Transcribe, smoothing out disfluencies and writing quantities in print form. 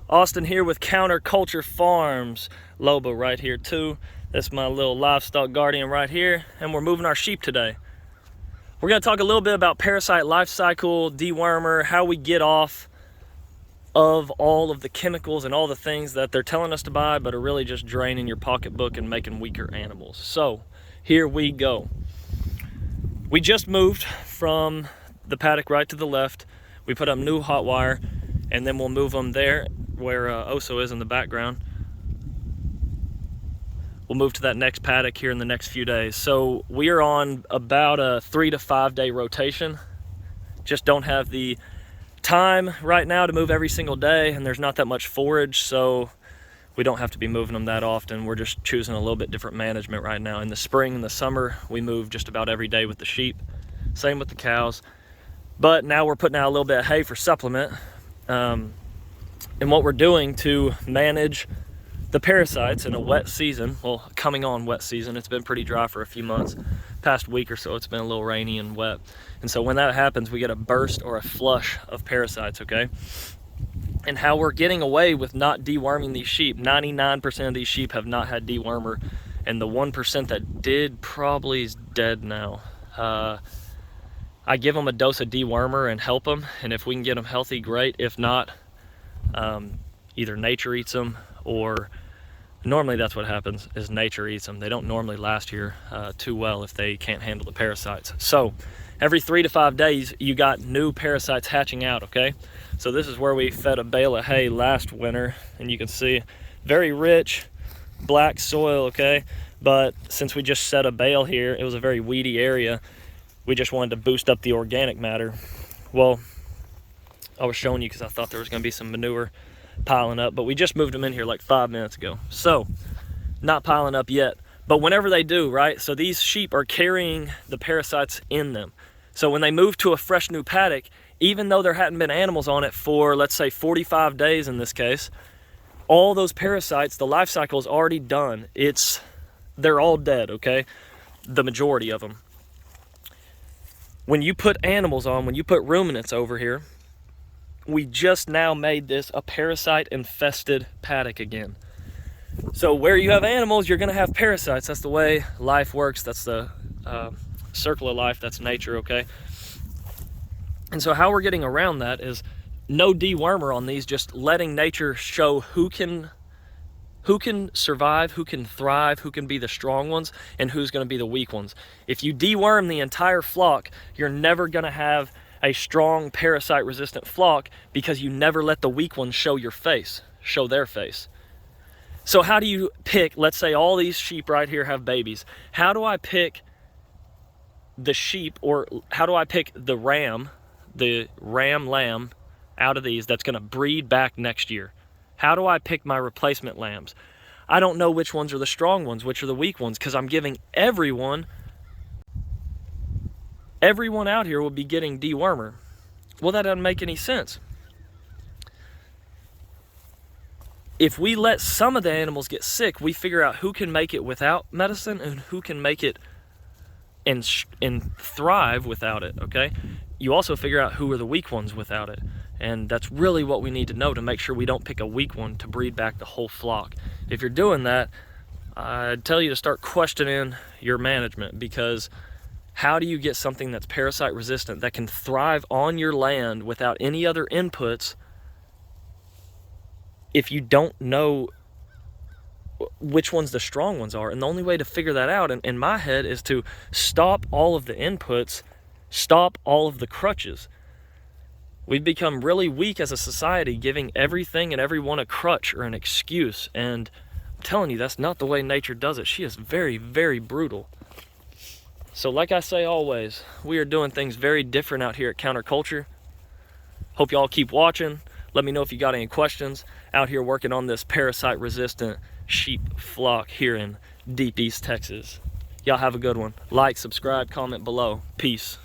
Austin here with Counterculture Farms. Lobo right here too. That's my little livestock guardian right here, and we're moving our sheep today. We're going to talk a little bit about Parasite life cycle, dewormer, how we get off of all of the chemicals and all the things that they're telling us to buy but are really just draining your pocketbook and making weaker animals. So here we go. We just moved from the paddock right to the left. We put up new hot wire, and then we'll move them there where Oso is in the background. We'll move to that next paddock here in the next few days. So we are on about a 3 to 5 day rotation. Just don't have the time right now to move every single day, and there's not that much forage, so we don't have to be moving them that often. We're just choosing a little bit different management right now. In the spring and the summer, we move just about every day with the sheep. Same with the cows. But now we're putting out a little bit of hay for supplement. And what we're doing to manage the parasites in a wet season, well, coming on wet season, it's been pretty dry for a few months. Past week or so, it's been a little rainy and wet. And so when that happens, we get a burst or a flush of parasites, okay? And how we're getting away with not deworming these sheep, 99% of these sheep have not had dewormer, and the 1% that did probably is dead now. I give them a dose of dewormer and help them, and if we can get them healthy, great. If not, either nature eats them, or normally that's what happens, is nature eats them. They don't normally last here too well if they can't handle the parasites. So every 3 to 5 days, you got new parasites hatching out, okay? So this is where we fed a bale of hay last winter, and you can see very rich black soil, okay? But since we just set a bale here, it was a very weedy area. We just wanted to boost up the organic matter. Well, I was showing you because I thought there was going to be some manure piling up, but we just moved them in here like 5 minutes ago. So, not piling up yet. But whenever they do, right, so these sheep are carrying the parasites in them. So when they move to a fresh new paddock, even though there hadn't been animals on it for, let's say, 45 days in this case, all those parasites, the life cycle is already done. They're all dead, okay? The majority of them. When you put animals on, when you put ruminants over here, we just now made this a parasite-infested paddock again. So where you have animals, you're going to have parasites. That's the way life works. That's the circle of life. That's nature, okay? And so how we're getting around that is no dewormer on these, just letting nature show who can survive, who can thrive, who can be the strong ones, and who's going to be the weak ones. If you deworm the entire flock, you're never going to have a strong parasite-resistant flock because you never let the weak ones show their face. So how do you pick, let's say all these sheep right here have babies. How do I pick the sheep, or how do I pick the ram lamb out of these that's going to breed back next year? How do I pick my replacement lambs? I don't know which ones are the strong ones, which are the weak ones, because I'm giving everyone out here will be getting dewormer. Well, that doesn't make any sense. If we let some of the animals get sick, we figure out who can make it without medicine and who can make it and thrive without it, okay? You also figure out who are the weak ones without it. And that's really what we need to know to make sure we don't pick a weak one to breed back the whole flock. If you're doing that, I'd tell you to start questioning your management, because how do you get something that's parasite resistant that can thrive on your land without any other inputs if you don't know which ones the strong ones are? And the only way to figure that out in my head is to stop all of the inputs, stop all of the crutches. We've become really weak as a society, giving everything and everyone a crutch or an excuse. And I'm telling you, that's not the way nature does it. She is very, very brutal. So like I say always, we are doing things very different out here at Counterculture. Hope y'all keep watching. Let me know if you got any questions. Out here working on this parasite-resistant sheep flock here in deep East Texas. Y'all have a good one. Like, subscribe, comment below. Peace.